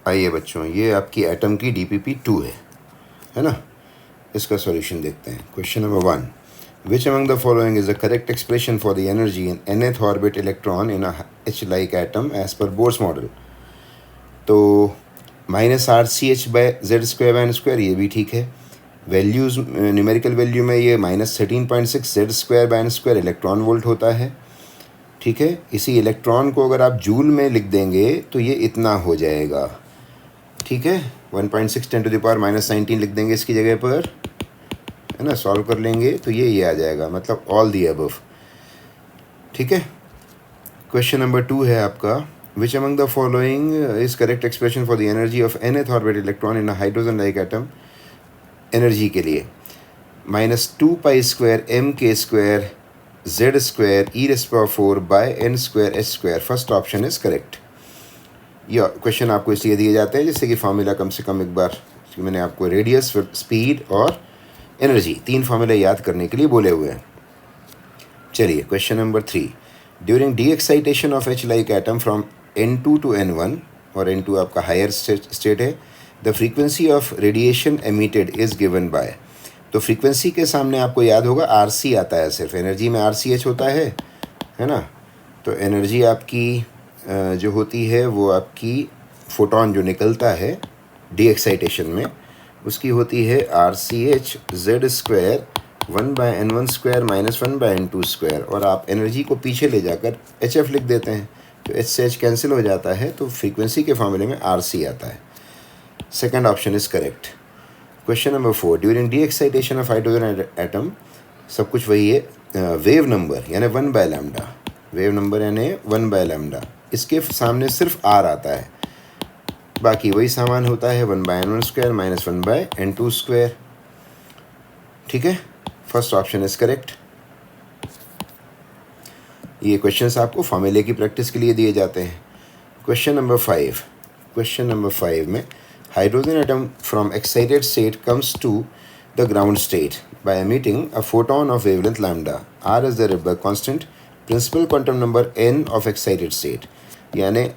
आइए बच्चों, ये आपकी एटम की DPP-2 है ना। इसका सॉल्यूशन देखते हैं। Question number 1, which among the following is the correct expression for the energy in nth orbit electron in H like atom as per Bohr's model. तो -RCH/Z²/n², ये भी ठीक है। वैल्यूज़ न्यूमेरिकल वैल्यू में ये -13.6 Z²/n² इलेक्ट्रॉन वोल्ट होता है, ठीक है। इसी इलेक्ट्रॉन को अगर आप जूल में लिख देंगे तो ये इतना हो जाएगा, ठीक है। 1.6 10⁻⁻19 लिख देंगे इसकी जगह पर, है ना। सॉल्व कर लेंगे तो ये आ जाएगा, मतलब ऑल दी अबव, ठीक है। क्वेश्चन नंबर 2 है आपका, विच among the following is correct expression for the energy of nth orbit electron in a hydrogen like atom. Energy के लिए -2π² mk² Z² e⁻⁴/n²h²। First option is correct. यह question आपको इसलिए दिए जाते हैं जिससे कि फार्मूला कम से कम एक बार, मैंने आपको रेडियस, स्पीड और एनर्जी 3 फार्मूला याद करने के लिए बोले हुए हैं। चलिए question number 3, during D excitation of H like atom from N2 to N1, और N2 आपका हायर स्टेट है, the frequency of radiation emitted is given bye. तो फ्रीक्वेंसी के सामने आपको याद होगा RC आता है, सिर्फ एनर्जी में RCH होता है ना। तो एनर्जी आपकी जो होती है वो आपकी फोटोन जो निकलता है डी एक्साइटेशन में, उसकी होती है RCH Z² 1/n1² - 1/n2²। और आप एनर्जी को पीछे ले जाकर HF लिख देते हैं, तो H से H कैंसिल हो जाता है, तो फ्रीक्वेंसी के फॉर्मूले में RC आता है। Second option is correct. Question number 4, during D excitation of hydrogen atom, सब कुछ वही है। वेव नंबर यानी 1/λ, वेव नंबर यानी 1/λ, इसके सामने सिर्फ R आता है, बाकी वही सामान होता है 1/n1² - 1/n2², ठीक है। First option is correct. ये क्वेश्चंस आपको फॉर्मूले की प्रैक्टिस के लिए दिए जाते हैं। क्वेश्चन नंबर 5, क्वेश्चन नंबर 5 में, hydrogen atom from excited state comes to the ground state by emitting a photon of wavelength lambda, R is the Rydberg constant, principal quantum number n of excited state. यानी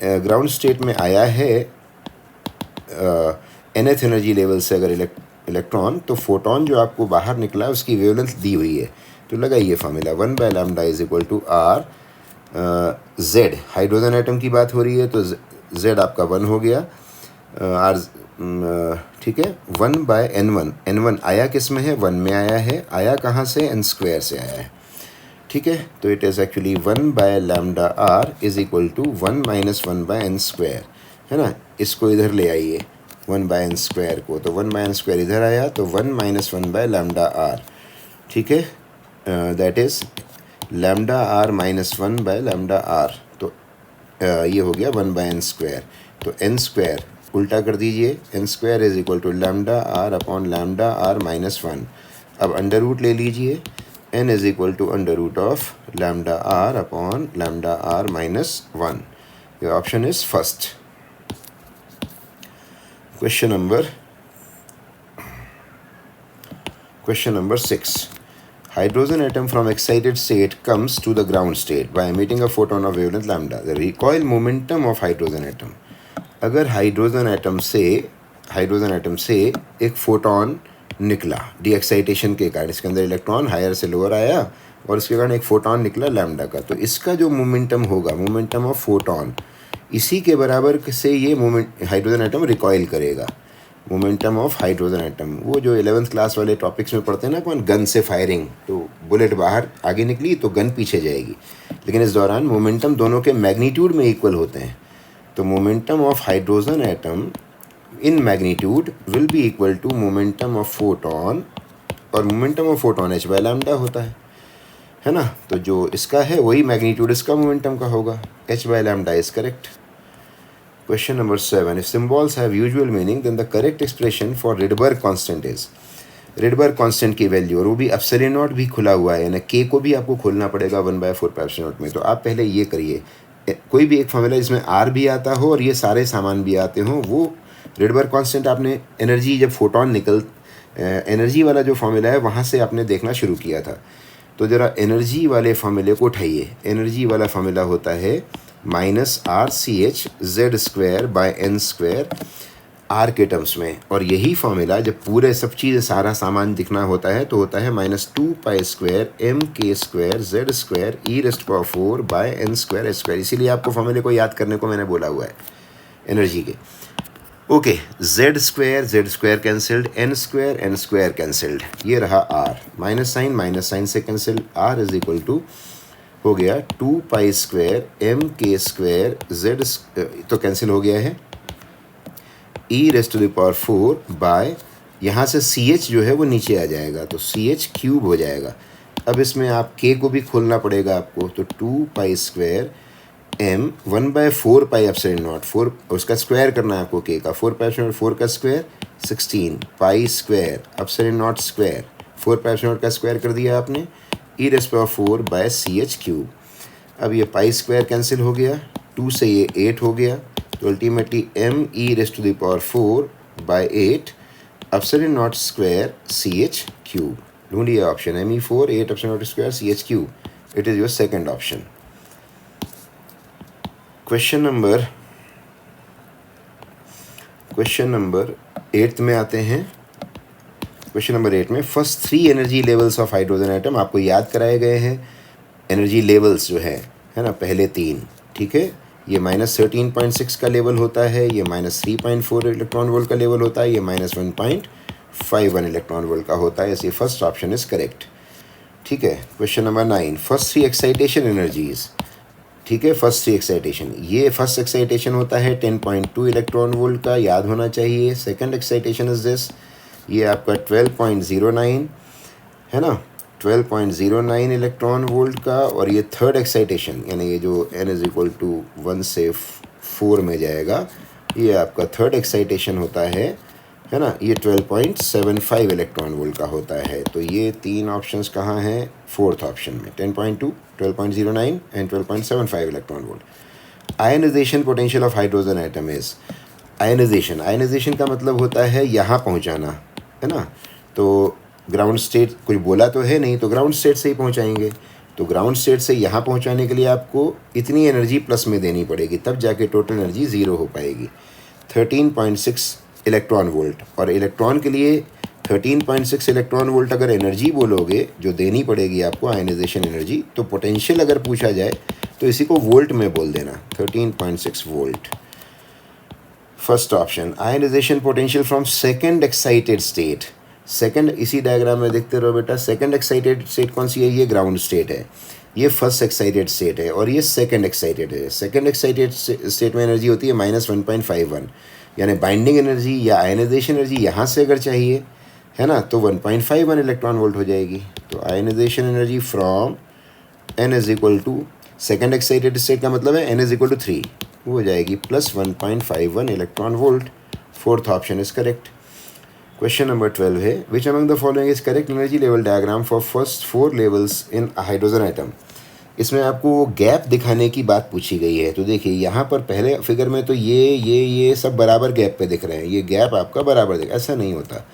ground state में आया है nth energy level से अगर electron, तो photon जो आपको बाहर निकला है उसकी वेवलेंथ दी हुई है। तो लगाइए formula 1/λ is equal to R Z। Hydrogen atom की बात हो रही है तो Z आपका 1 हो गया, R ठीक है। 1/n1, n1 आया किस में है, 1 में आया है, आया कहाँ से, n² से आया है, ठीक है। तो it is actually 1/λ R is equal to 1 - 1/n², है ना। इसको इधर ले आइए 1/n² को, तो 1/n² इधर आया, तो 1 - 1/λ R, ठीक है। दैट इज़ λR - 1/λ R, तो ये हो गया 1/n²। तो n² उल्टा कर दीजिए, n² is equal to λR/λR -1। अब अंडर रूट ले लीजिए, n is equal to under root of λR/λR -1। Your option is first. Question number 6, hydrogen atom from excited state comes to the ground state by emitting a photon of wavelength lambda. The recoil momentum of hydrogen atom, अगर hydrogen atom से एक photon निकला D excitation के कारण, इसके अंदर electron higher से lower आया और इसके कारण एक फोटोन निकला लैम्डा का, तो इसका जो मोमेंटम होगा, मोमेंटम ऑफ फोटोन, इसी के बराबर से ये हाइड्रोजन एटम रिकॉइल करेगा। मोमेंटम ऑफ हाइड्रोजन एटम, वो जो 11th क्लास वाले टॉपिक्स में पढ़ते हैं ना अपन, गन से फायरिंग, तो बुलेट बाहर आगे निकली तो गन पीछे जाएगी, लेकिन इस दौरान मोमेंटम दोनों के मैग्नीट्यूड में इक्वल होते हैं। तो momentum of hydrogen atom in magnitude will be equal to momentum of photon, और मोमेंटम ऑफ फोटोन h/λ होता है ना। तो जो इसका है वही मैग्नीट्यूड इसका मोमेंटम का होगा, h/λ is correct. Question number 7, if symbols have usual meaning then the correct expression for Rydberg constant is, Rydberg constant की वैल्यू, और वो भी एप्सिलॉन नॉट भी खुला हुआ है, यानी k को भी आपको खोलना पड़ेगा 1/4 एप्सिलॉन नॉट में। तो आप पहले ये करिए, कोई भी एक फॉर्मूला जिसमें R भी आता हो और ये सारे सामान भी आते हों, वो Rydberg constant आपने एनर्जी, जब फोटोन एनर्जी वाला जो फॉर्मूला है वहाँ से आपने देखना शुरू किया था। तो ज़रा एनर्जी वाले फॉर्मूले को उठाइए। एनर्जी वाला फॉर्मूला होता है minus R C H Z square by N square R के टर्म्स में। और यही फॉर्मूला जब पूरे सब चीज़ सारा सामान दिखना होता है तो होता है minus 2 pi square M K square Z square E raised power 4 by N square H square. इसीलिए आपको फॉर्मूले को याद करने को मैंने बोला हुआ है एनर्जी के। Okay, Z square cancelled, N square cancelled, ये रहा आर, माइनस साइन से cancel, R is equal to हो गया 2 pi square M K square Z तो कैंसिल हो गया है, E raised to the power 4 by, यहाँ से सी एच जो है वो नीचे आ जाएगा तो सी एच क्यूब हो जाएगा। अब इसमें आप के को भी खोलना पड़ेगा आपको, तो 2 pi square m 1/4 pi epsilon naught, 4 उसका स्क्वायर करना है आपको के का, 4 पाई एप्सिलॉन नॉट 4 का square 16 pi square epsilon naught square 4 pi epsilon naught का स्क्वायर कर दिया आपने, E raised power 4 by C H cube. अब ये पाई स्क्वायर कैंसिल हो गया, 2 से ये 8 हो गया, तो ultimately M E raised to the power 4 by 8 epsilon naught square C H cube. ढूंढिए option M E 4 8 epsilon naught square C H cube, it is your second option. Question number 8 में आते हैं। क्वेश्चन नंबर 8 में first 3 energy levels of hydrogen atom आपको याद कराए गए हैं। एनर्जी लेवल्स जो है ना, पहले 3, ठीक है, ये -13.6 का लेवल होता है, ये -3.4 इलेक्ट्रॉन वोल्ट का लेवल होता है, ये -1.51 इलेक्ट्रॉन वोल्ट का होता है। इसलिए फर्स्ट ऑप्शन इज करेक्ट, ठीक है। Question number 9, first 3 excitation energies, ठीक है, फर्स्ट 3 एक्साइटेशन, ये फर्स्ट एक्साइटेशन होता है 10.2 इलेक्ट्रॉन वोल्ट का, याद होना चाहिए। सेकंड एक्साइटेशन इज दिस, ये आपका 12.09 है ना, 12.09 इलेक्ट्रॉन वोल्ट का। और ये थर्ड एक्साइटेशन यानी ये जो n इज इक्वल टू 1 से 4 में जाएगा, ये आपका थर्ड एक्साइटेशन होता है ना, ये 12.75 इलेक्ट्रॉन वोल्ट का होता है। तो ये 3 ऑप्शंस कहाँ हैं, फोर्थ ऑप्शन में, 10.2, 12.09 and 12.75 electron volt. Ionisation potential of hydrogen atom is, ionisation का मतलब होता है यहाँ पहुँचाना, है ना। तो ग्राउंड स्टेट कुछ बोला तो है नहीं, तो ग्राउंड स्टेट से ही पहुँचाएंगे। तो ग्राउंड स्टेट से यहाँ पहुँचाने के लिए आपको इतनी एनर्जी प्लस में देनी पड़ेगी, तब जाके टोटल एनर्जी 0 हो पाएगी। 13.6 इलेक्ट्रॉन वोल्ट, और इलेक्ट्रॉन के लिए 13.6 इलेक्ट्रॉन वोल्ट अगर एनर्जी बोलोगे जो देनी पड़ेगी आपको आयनाइजेशन एनर्जी, तो पोटेंशियल अगर पूछा जाए तो इसी को वोल्ट में बोल देना, 13.6 volt. First option, ionisation potential from second excited state. Second, इसी डायग्राम में देखते रहो बेटा, सेकंड एक्साइटेड स्टेट कौन सी है, ये ग्राउंड स्टेट है, ये फर्स्ट एक्साइटेड स्टेट है, और ये सेकंड एक्साइटेड है। सेकंड एक्साइटेड स्टेट में एनर्जी होती है -1.51, यानी बाइंडिंग एनर्जी या आयनाइजेशन एनर्जी यहाँ से अगर चाहिए, है ना, तो 1.51 इलेक्ट्रॉन वोल्ट हो जाएगी। तो ionisation energy from n is equal to, second excited state का मतलब है n इज इक्वल टू 3, वो हो जाएगी +1.51 electron volt. Fourth option is correct. Question number 12 है, विच among the following is correct energy level diagram for first 4 levels in hydrogen atom. इसमें आपको gap दिखाने की बात पूछी गई है। तो देखिए यहाँ पर पहले फिगर में तो ये सब बराबर गैप पे दिख रहे हैं, ये गैप आपका बराबर दिख, ऐसा नहीं होता।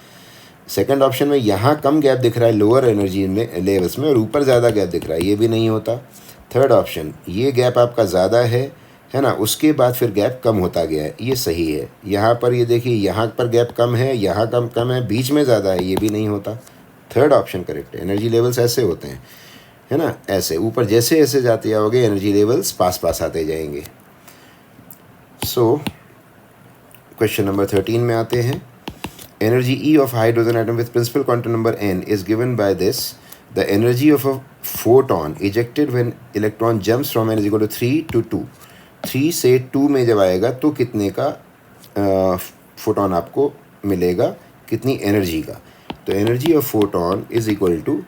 सेकंड ऑप्शन में यहाँ कम गैप दिख रहा है लोअर एनर्जी में लेवल्स में, और ऊपर ज़्यादा गैप दिख रहा है, ये भी नहीं होता। थर्ड ऑप्शन, ये गैप आपका ज़्यादा है ना, उसके बाद फिर गैप कम होता गया है, ये सही है। यहाँ पर ये देखिए, यहाँ पर गैप कम है, यहाँ कम है, बीच में ज़्यादा है, ये भी नहीं होता। थर्ड ऑप्शन करेक्ट है। एनर्जी लेवल्स ऐसे होते हैं, है ना, ऐसे ऊपर जैसे ऐसे जाते जाओगे एनर्जी लेवल्स पास आते जाएंगे। सो क्वेश्चन नंबर 13 में आते हैं। Energy E of hydrogen atom with principal quantum number n is given by this, the energy of a photon ejected when electron jumps from n is equal to 3 to 2। 3 से 2 में जब आएगा तो कितने का फोटॉन आपको मिलेगा, कितनी एनर्जी का। तो energy of photon is equal to,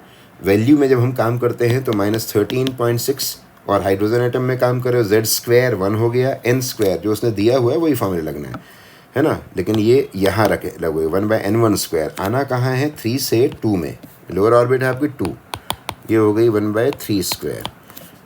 value में जब हम काम करते हैं तो -13.6, और हाइड्रोजन एटम में काम कर रहे हो Z² 1 हो गया, n² जो उसने दिया हुआ है वही फॉर्मूला लगना है ना, लेकिन ये यहाँ रखे लगे 1/n1²। आना कहाँ है, 3 से 2 में, लोअर ऑर्बिट है आपकी 2, ये हो गई 1/3²।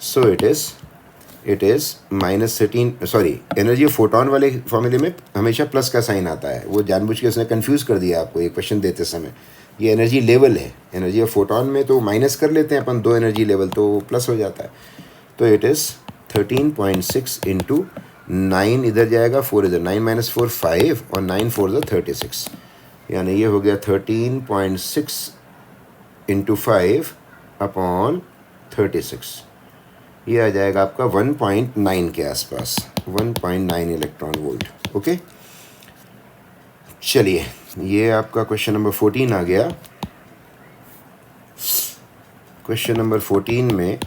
So it is -13, sorry, energy of photon वाले फॉर्मूले में हमेशा प्लस का साइन आता है, वो जानबूझ के उसने कंफ्यूज कर दिया आपको ये क्वेश्चन देते समय। ये एनर्जी लेवल है, एनर्जी ऑफ फोटॉन में तो माइनस कर लेते हैं अपन 2 एनर्जी लेवल, तो प्लस हो जाता है। तो इट इज़ 13.6 इंटू 9 इधर जाएगा, 4 इधर, 9 माइनस 4 5 और 9 4 ज़ा 36, यानी ये हो गया 13.6 इंटू 5 अपॉन 36, ये आ जाएगा आपका 1.9 के आसपास, 1.9 इलेक्ट्रॉन वोल्ट। ओके, चलिए ये आपका क्वेश्चन नंबर 14 आ गया। क्वेश्चन नंबर 14 में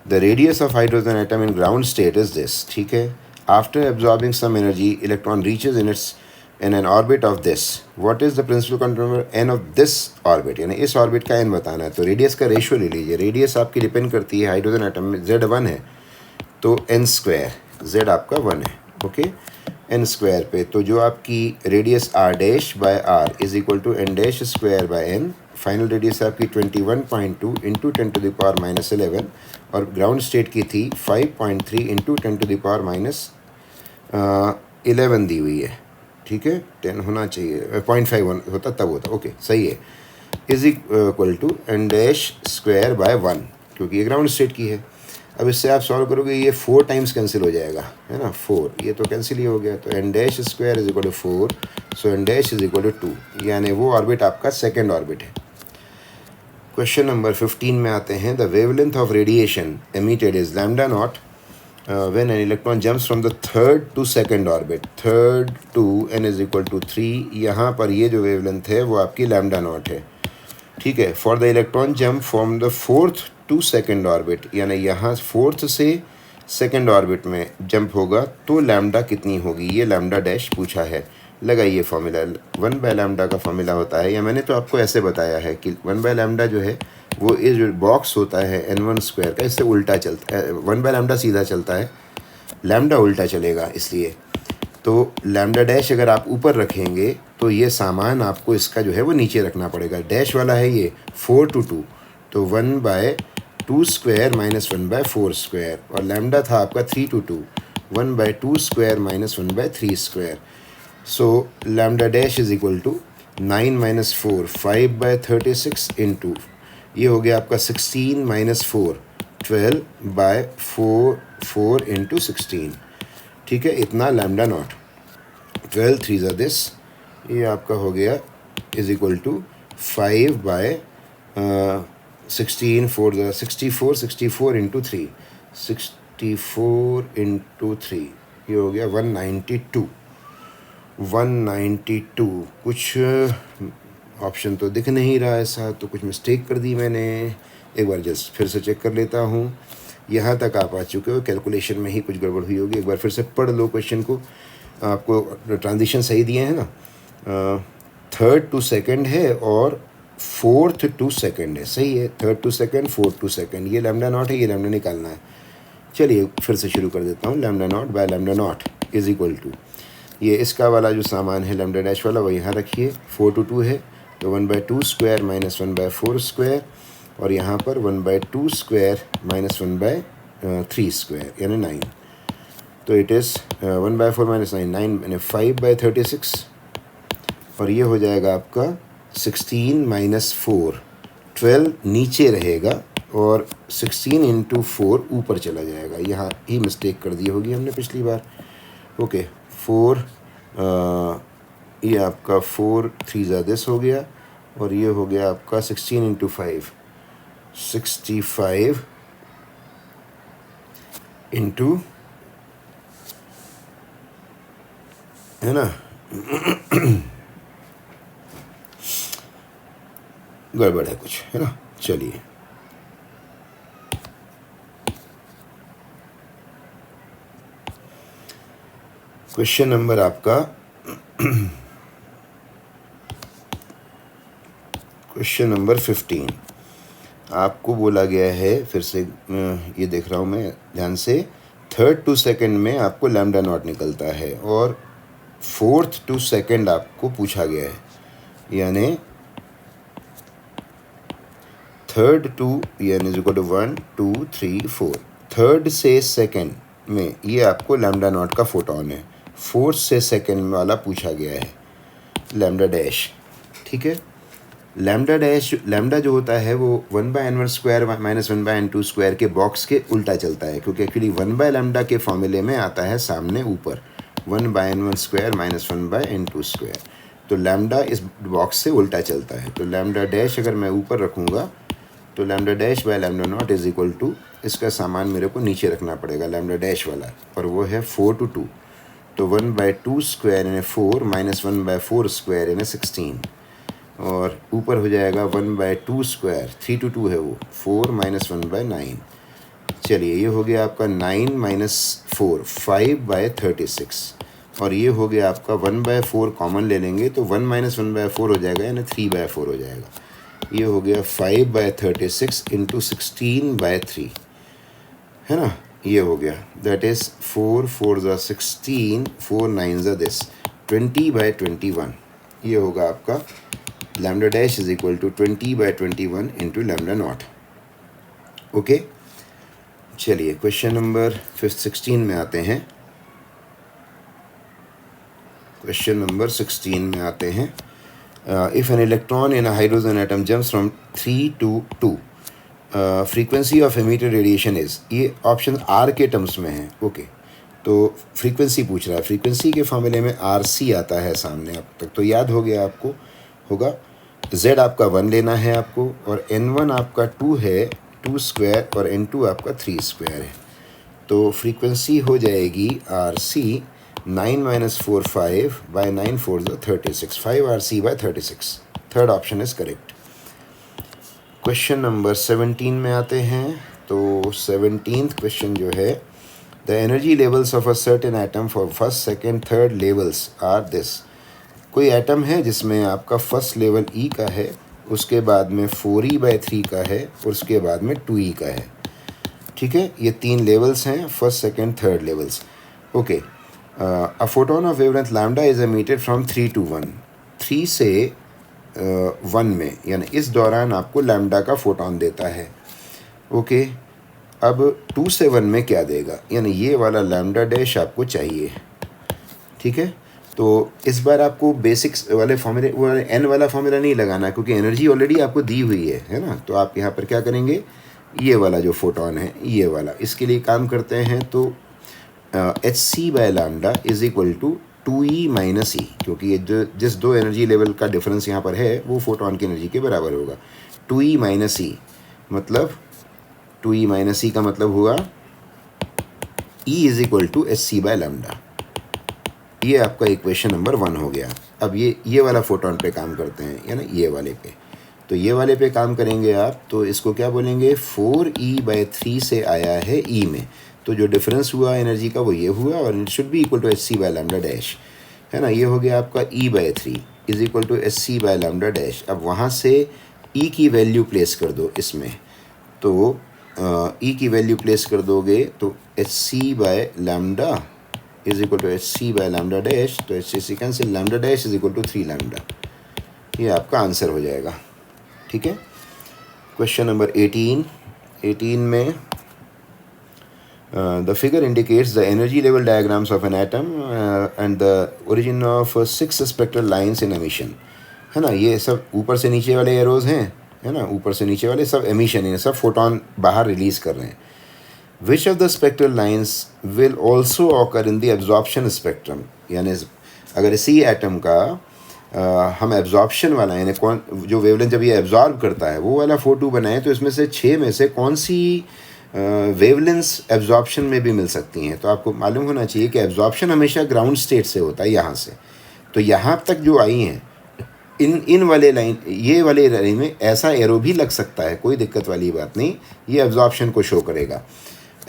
the radius of hydrogen atom in ground state is this, ठीक है। After absorbing some energy electron reaches in an orbit of this, what is the principal quantum number n of this orbit, यानी इस orbit का N बताना है। तो radius का ratio ले लीजिए, रेडियस आपकी डिपेंड करती है हाइड्रोजन एटम में, Z1 है तो n स्क्वायर, Z आपका 1 है, ओके, n स्क्वायर पे, तो जो आपकी radius r dash by r is equal to n dash square by n, final radius आपकी 21.2 into 10 to the power minus 11 और ग्राउंड स्टेट की थी 5.3 इंटू 10 टू द पावर माइनस 11 दी हुई है, ठीक है, 10 होना चाहिए, 0.5 होता तब होता, ओके सही है, is equal to n dash square by 1, क्योंकि ये ग्राउंड स्टेट की है। अब इससे आप सॉल्व करोगे, ये 4 टाइम्स कैंसिल हो जाएगा, है ना, 4, ये तो कैंसिल ही हो गया, तो n dash square is equal to 4, so n dash is equal to 2, यानी वो ऑर्बिट आपका सेकेंड ऑर्बिट है। क्वेश्चन नंबर 15 में आते हैं। The wavelength of radiation emitted is lambda naught when an electron jumps from the third to second orbit, third to n is equal to 3, यहाँ पर ये जो वेवलेंथ है वो आपकी लैम्डा नॉट है, ठीक है। For the electron jump from the fourth to second orbit, यानी यहाँ फोर्थ से सेकेंड ऑर्बिट में जंप होगा तो लैम्डा कितनी होगी, ये लैम्डा डैश पूछा है। लगाइए फॉर्मूला, 1 बाय लैम्डा का फॉर्मूला होता है, या मैंने तो आपको ऐसे बताया है कि 1 बाय लैम्डा जो है वो ये जो बॉक्स होता है n1 स्क्वायर का, इससे उल्टा चलता है, 1 बाय लैम्डा सीधा चलता है, लैम्डा उल्टा चलेगा, इसलिए तो लैम्डा डैश अगर आप ऊपर रखेंगे तो ये सामान आपको इसका जो है वो नीचे रखना पड़ेगा। डैश वाला है ये 4 to 2, तो 1 by 2 square minus 1 by 4 square, और लैम्डा था आपका 3 to 2, 1 by 2 square minus 1 by 3 square, so lambda dash is equal to 9 minus 4 5 by 36 into, ये हो गया आपका 16 माइनस 4 12 बाय 4 इंटू 16, ठीक है, इतना लैम्डा नॉट, 12 3 ज़ा दिस, ये आपका हो गया इज इक्वल टू 5 बाय 16 4 ज़ा 64 64 इंटू 3 64 इंटू 3, ये हो गया 192। कुछ ऑप्शन तो दिख नहीं रहा ऐसा, तो कुछ मिस्टेक कर दी मैंने, एक बार जस्ट फिर से चेक कर लेता हूँ। यहाँ तक आप आ चुके हो, कैलकुलेशन में ही कुछ गड़बड़ हुई होगी, एक बार फिर से पढ़ लो क्वेश्चन को, आपको ट्रांजिशन सही दिए हैं ना, थर्ड टू सेकंड है और फोर्थ टू सेकंड है, सही है, third to second fourth to second, ये लैम्डा नॉट है, ये लैम्डा निकालना है। चलिए फिर से शुरू कर देता हूँ, lambda naught by lambda naught is equal to, ये इसका वाला जो सामान है लैम्डा डैश वाला वो यहाँ रखिए, 4 to 2 है, तो 1 by 2 square minus 1 by 4 square, और यहाँ पर 1 by 2 square minus 1 by 3 square, यानी 9, तो इट इज़ 1 बाय 4 माइनस 9 यानी 5 बाय 36, और ये हो जाएगा आपका 16 माइनस 4 12 नीचे रहेगा और 16 इंटू 4 ऊपर चला जाएगा, यहाँ ही मिस्टेक कर दी होगी हमने पिछली बार, ओके 4 ये आपका 4 3 ज़ा दिस हो गया, और ये हो गया आपका 16 इंटू 5 65 इंटू, है ना, गड़बड़ है कुछ, है ना। चलिए क्वेश्चन नंबर आपका क्वेश्चन नंबर 15, आपको बोला गया है, फिर से ये देख रहा हूँ मैं ध्यान से, थर्ड टू सेकंड में आपको लैम्डा नॉट निकलता है और फोर्थ टू सेकंड आपको पूछा गया है, यानी थर्ड टू यानी इज इक्वल टू 1 2 3 4, थर्ड से सेकंड में ये आपको लैम्डा नॉट का फोटोन है, फोर्थ से सेकंड वाला पूछा गया है लैम्डा डैश, ठीक है। लैम्डा जो होता है वो 1/n1 square minus 1/n2 square के बॉक्स के उल्टा चलता है, क्योंकि एक्चुअली 1/लैम्डा के फॉर्मूले में आता है सामने ऊपर 1/n1 square minus 1/n2 square. तो लैम्डा इस बॉक्स से उल्टा चलता है। तो लैम्डा डैश अगर मैं ऊपर रखूँगा तो lambda dash by lambda naught is equal to, इसका सामान मेरे को नीचे रखना पड़ेगा लैम्डा डैश वाला, और वो है 4 to 2। तो 1/2 स्क्वायर यानी 4 माइनस 1/4 स्क्वायर यानी 16, और ऊपर हो जाएगा 1/2 स्क्वायर, 3 to 2 है वो, 4 माइनस 1/9। चलिए ये हो गया आपका 9 माइनस 4, 5/36, और ये हो गया आपका 1/4 कॉमन ले लेंगे तो 1 माइनस 1/4 हो जाएगा यानी 3/4 हो जाएगा। ये हो गया 5/36 इंटू 16/3, है ना, ये हो गया, दैट इज़ 4 4 ज़ा 16, 4 9 ज़ा दिस 20/21। ये होगा आपका lambda dash is equal to 20/21 into lambda naught. Okay, चलिए क्वेश्चन नंबर 16 में आते हैं। क्वेश्चन नंबर 16 में आते हैं। If an electron in a hydrogen atom jumps from 3 to 2, frequency of emitted radiation is, ये ऑप्शन आर के टर्म्स में है। ओके, तो फ्रीक्वेंसी पूछ रहा है, फ्रीक्वेंसी के फॉर्मूले में आर सी आता है सामने, अब तक तो याद हो गया आपको होगा। z आपका 1 लेना है आपको, और n1 आपका 2 है 2 स्क्वायर, और n2 आपका 3 स्क्वायर है। तो फ्रीक्वेंसी हो जाएगी R C 9 minus 4 5 by 9 4 36, 5 RC by 36। Third option is correct. Question number 17 में आते हैं। तो 17th क्वेश्चन जो है, the energy levels of a certain atom for first second third levels are this. कोई एटम है जिसमें आपका फर्स्ट लेवल ई का है, उसके बाद में 4e/3 का है, और उसके बाद में 2e का है। ठीक है, ये 3 लेवल्स हैं, first second third levels. Okay, a photon of wavelength lambda is emitted from 3 to 1, 3 से 1 में, यानी इस दौरान आपको लैम्डा का फोटोन देता है। ओके, अब 2 से 1 में क्या देगा, यानी ये वाला लैम्डा डैश आपको चाहिए। ठीक है, तो इस बार आपको बेसिक्स वाले फॉर्मूले, वो एन वाला फॉर्मूला नहीं लगाना, क्योंकि एनर्जी ऑलरेडी आपको दी हुई है ना। तो आप यहाँ पर क्या करेंगे, ये वाला जो फोटोन है ये वाला, इसके लिए काम करते हैं। तो hc/लैम्डा is equal to 2e minus E, क्योंकि ये जो जिस दो एनर्जी लेवल का डिफरेंस यहाँ पर है वो फोटोन की एनर्जी के बराबर होगा। 2e माइनस ई मतलब 2e माइनस ई का मतलब हुआ e इज इक्वल टू hc/लैम्डा। ये आपका इक्वेशन नंबर 1 हो गया। अब ये वाला फोटोन पे काम करते हैं, यानी ये वाले पे। तो ये वाले पे काम करेंगे आप, तो इसको क्या बोलेंगे, 4e/3 से आया है e में, तो जो डिफरेंस हुआ एनर्जी का वो ये हुआ, और it should be equal to hc/लैम्डा डैश, है ना। ये हो गया आपका e/3 इज इक्वल टू hc/लैम्डा डैश। अब वहाँ से e की वैल्यू प्लेस कर दो इसमें, तो e की वैल्यू प्लेस कर दोगे तो hc/लैम्डा इज इक्वल टू hc/लैम्डा डैश, तो hc cancel, lambda dash is equal to 3 lambda. ये आपका आंसर हो जाएगा। ठीक है, क्वेश्चन नंबर 18 में the figure indicates the energy level diagrams of an atom and the origin of 6 spectral lines in emission, है ना। ये सब ऊपर से नीचे वाले एरोज हैं, है ना, ऊपर से नीचे वाले सब एमिशन है, सब फोटोन बाहर रिलीज कर रहे हैं। Which of the spectral lines will also occur in the absorption spectrum, यानी अगर इसी एटम का हम एब्जॉर्प्शन वाला, यानी कौन जो वेवलेंथ जब ये एब्जॉर्ब करता है वो वाला फोटो बनाए, तो इसमें से 6 में से कौन सी वेवलेंस एब्जॉर्प्शन में भी मिल सकती हैं। तो आपको मालूम होना चाहिए कि एब्जॉर्प्शन हमेशा ग्राउंड स्टेट से होता है, यहाँ से। तो यहाँ तक जो आई हैं इन वाले लाइन, ये वाले लाइन में ऐसा एरो भी लग सकता है, कोई दिक्कत वाली बात नहीं, ये एब्जॉर्प्शन को शो करेगा।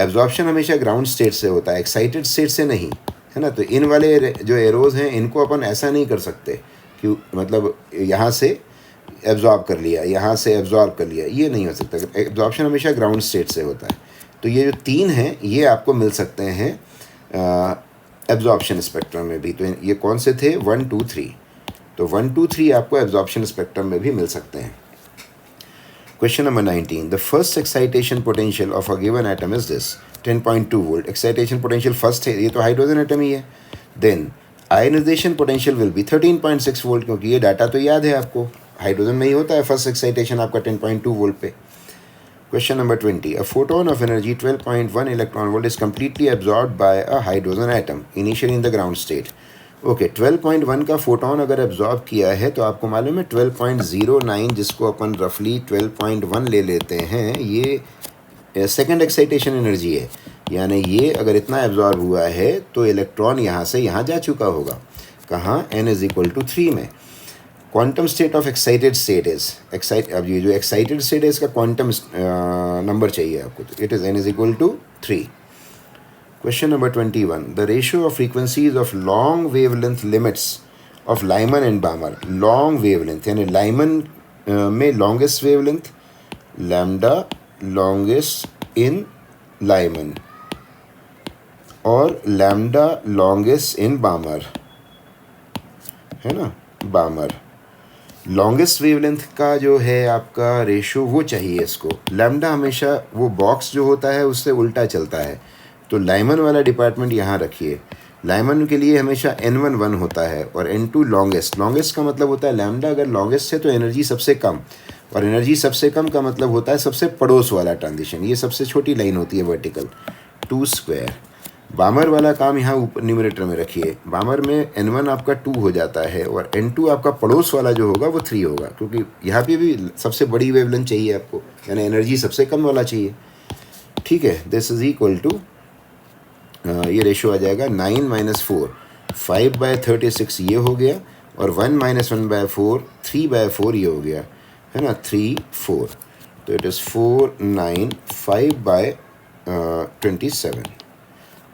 एब्जॉर्प्शन हमेशा ग्राउंड स्टेट से होता है, एक्साइटेड स्टेट से नहीं, है ना। तो इन वाले जो एरोज हैं इनको अपन ऐसा नहीं कर सकते कि मतलब यहाँ से एब्जॉर्ब कर लिया, यहाँ से एब्जॉर्ब कर लिया, ये नहीं हो सकता। एब्जॉर्प्शन हमेशा ग्राउंड स्टेट से होता है। तो ये जो 3 हैं ये आपको मिल सकते हैं एब्जॉर्प्शन स्पेक्ट्रम में भी। तो ये कौन से थे, 1 2 3, तो 1 2 3 आपको एब्जॉर्प्शन स्पेक्ट्रम में भी मिल सकते हैं। Question number 19, the first excitation potential of a given atom is this 10.2 volt. Excitation potential first है, ये तो हाइड्रोजन एटम ही है। Then ionisation potential will be 13.6 volt, क्योंकि ये डाटा तो याद है आपको, हाइड्रोजन में ही होता है फर्स्ट एक्साइटेशन आपका 10.2 वोल्ट पे। Question number 20, a photon of energy 12.1 electron volt is completely absorb by a hydrogen atom initially in the ground state. Okay, 12.1 का फोटोन अगर एब्जॉर्ब किया है तो आपको मालूम है 12.09 जिसको अपन रफली 12.1 ले लेते हैं, ये सेकेंड एक्साइटेशन एनर्जी है। यानी ये अगर इतना एब्जॉर्ब हुआ है तो इलेक्ट्रॉन यहाँ से यहाँ जा चुका होगा। कहाँ? n इज इक्वल टू 3 में। Quantum state of excited state is अब ये जो एक्साइटेड स्टेट है इसका क्वांटम नंबर चाहिए आपको, तो it is n is equal to 3। Question number 21, the ratio of frequencies of long wavelength limits of Lyman and Balmer. Long wavelength यानी Lyman में longest wavelength, lambda longest in Lyman और lambda longest in Balmer, है ना। बामर longest wavelength का जो है आपका ratio वो चाहिए इसको। लैम्डा हमेशा वो बॉक्स जो होता है उससे उल्टा चलता है, तो लाइमन वाला डिपार्टमेंट यहाँ रखिए। लाइमन के लिए हमेशा n1 1 होता है और n2 लॉन्गेस्ट। लॉन्गेस्ट का मतलब होता है लैम्डा अगर लॉन्गेस्ट है तो एनर्जी सबसे कम, और एनर्जी सबसे कम का मतलब होता है सबसे पड़ोस वाला ट्रांजिशन, ये सबसे छोटी लाइन होती है वर्टिकल, 2²। बामर वाला काम यहाँ ऊपर न्यूमरेटर में रखिए। बामर में n1 आपका 2 हो जाता है और n2 आपका पड़ोस वाला जो होगा वो 3 होगा, क्योंकि यहाँ पे भी सबसे बड़ी वेवलेंथ चाहिए आपको, यानी एनर्जी सबसे कम वाला चाहिए। ठीक है, दिस इज इक्वल टू ये रेशो आ जाएगा 9 - 4, 5/36 ये हो गया, और 1 - 1/4, 3/4 ये हो गया, है ना, 3 4, तो इट इज़ 4 9 5/27।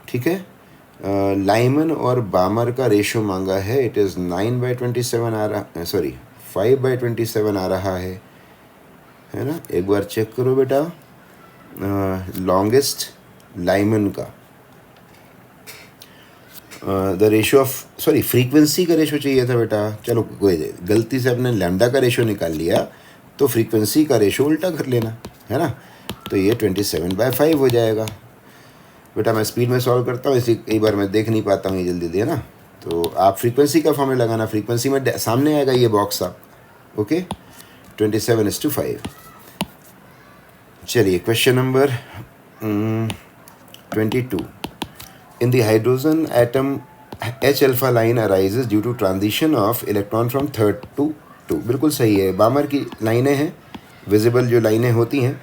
ठीक है, लाइमन और बामर का रेशो मांगा है, इट इज़ 9/27 आ रहा, सॉरी 5/27 आ रहा है ना। एक बार चेक करो बेटा, लॉन्गेस्ट लाइमन का the ratio of, sorry frequency का रेशो चाहिए था बेटा। चलो कोई गलती से अपने लैम्डा का रेशो निकाल लिया, तो फ्रीक्वेंसी का रेशो उल्टा कर लेना, है ना। तो ये 27/5 हो जाएगा। बेटा मैं स्पीड में सॉल्व करता हूँ, इसी कई बार मैं देख नहीं पाता हूँ ये जल्दी, है ना। तो आप फ्रीक्वेंसी का फॉर्मूला लगाना, फ्रीक्वेंसी में सामने आएगा ये बॉक्स आप। ओके, 27:5। चलिए question number 22, in the hydrogen atom H alpha line arises due to transition of electron from third to 2। बिल्कुल सही है, बामर की लाइनें हैं, विजिबल जो लाइनें होती हैं।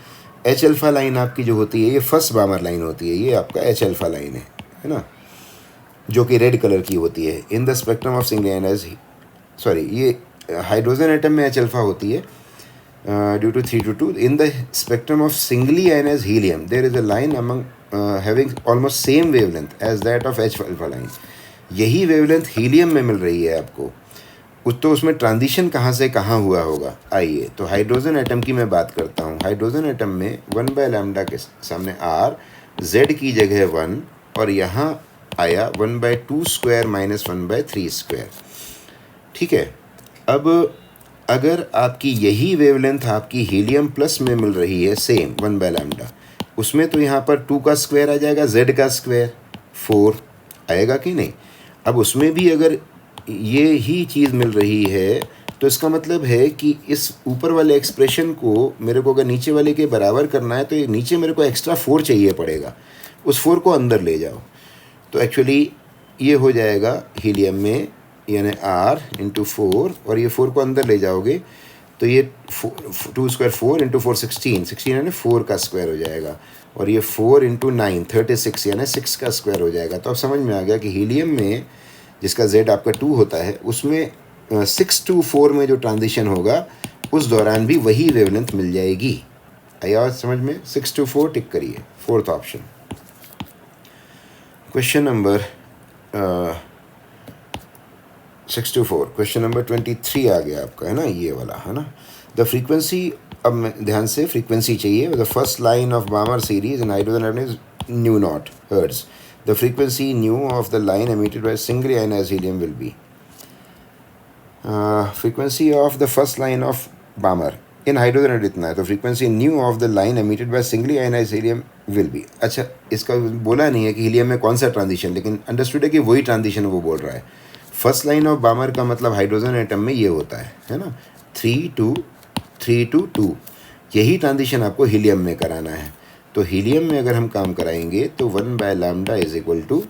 H अल्फा लाइन आपकी जो होती है ये फर्स्ट बामर लाइन होती है, ये आपका H अल्फा लाइन है ना, जो कि रेड कलर की होती है। In the spectrum of single ionise, sorry ये हाइड्रोजन एटम में H अल्फा होती है due to 3 to 2। In the spectrum of singly ionise helium there is a line among having almost same wavelength as that of H alpha line. यही wavelength helium में मिल रही है आपको, तो उसमें ट्रांजिशन कहाँ से कहाँ हुआ होगा। आइए तो हाइड्रोजन एटम की मैं बात करता हूँ। हाइड्रोजन एटम में 1/λ के सामने R, Z की जगह 1, और यहाँ आया 1/2² - 1/3²। ठीक है, अब अगर आपकी यही वेवलेंथ आपकी हीलियम प्लस में मिल रही है सेम 1/λ, उसमें तो यहाँ पर 2 का स्क्वायर आ जाएगा, Z का स्क्वायर 4 आएगा कि नहीं। अब उसमें भी अगर ये ही चीज़ मिल रही है तो इसका मतलब है कि इस ऊपर वाले एक्सप्रेशन को मेरे को अगर नीचे वाले के बराबर करना है तो ये नीचे मेरे को एक्स्ट्रा 4 चाहिए पड़ेगा, उस 4 को अंदर ले जाओ। तो एक्चुअली ये हो जाएगा हीलियम में, यानी R × 4, और ये 4 को अंदर ले जाओगे तो ये 2² 4 × 4 16 यानी 4 का स्क्वायर हो जाएगा, और ये 4 × 9 36 यानी 6 का स्क्वायर हो जाएगा। तो अब समझ में आ गया कि हीलियम में जिसका Z आपका 2 होता है उसमें 6 to 4 में जो ट्रांजिशन होगा उस दौरान भी वही वेवलेंथ मिल जाएगी। आई आवाज़ समझ में? 6 to 4 टिक करिए, 4th option. Question number 6 to 4, question number 23 आ गया आपका, है ना, ये वाला, है ना। द फ्रीक्वेंसी, अब ध्यान से फ्रीक्वेंसी चाहिए। The first line of Balmer series in hydrogen atom is μ0 hertz. The frequency nu of the line emitted by single ionized helium will be frequency of the first line of Balmer in hydrogen atom इतना है, तो frequency nu of the line emitted by singly ionized helium will be। अच्छा, इसका बोला नहीं है कि helium में कौन सा ट्रांजिशन, लेकिन अंडरस्टूड है कि वही ट्रांजिशन वो बोल रहा है। फर्स्ट लाइन ऑफ बामर का मतलब हाइड्रोजन एटम में ये होता है ना, 3 to 2, यही ट्रांजिशन आपको हीलियम में कराना है। तो हीलियम में अगर हम काम कराएंगे तो 1/λ इज इक्वल टू,